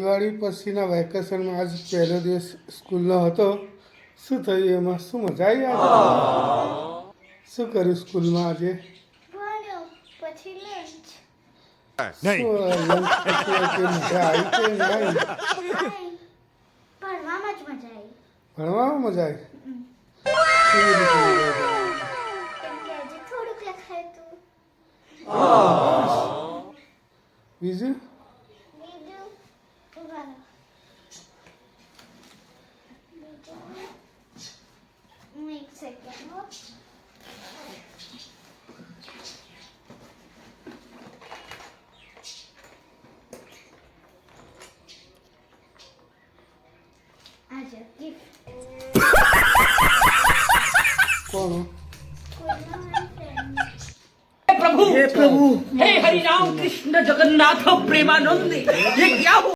દિવાળી પછીના વેકેશનમાં આજ પહેલો દિવસ સ્કૂલનો હતો. શું થયું એમાં? શું મજા આવી આજે? શું કર્યું સ્કૂલમાં આજે? પછી લંચ. શું લંચ પછી આજે મજા આવી કે ના આવી? ભણવામાં જ મજા આવી. ભણવામાં મજા આવી? કેવી રીતે મજા આવી? કેમ કે આજે થોડુંક લખાયું હતું. બીજું? બીજું ઉભા રહો. એક સેકન્ડ હો. આજે ગિફ્ટ કોણ? प्रभु हे हरि राम कृष्ण जगन्नाथ प्रेमानंद ये क्या हुआ?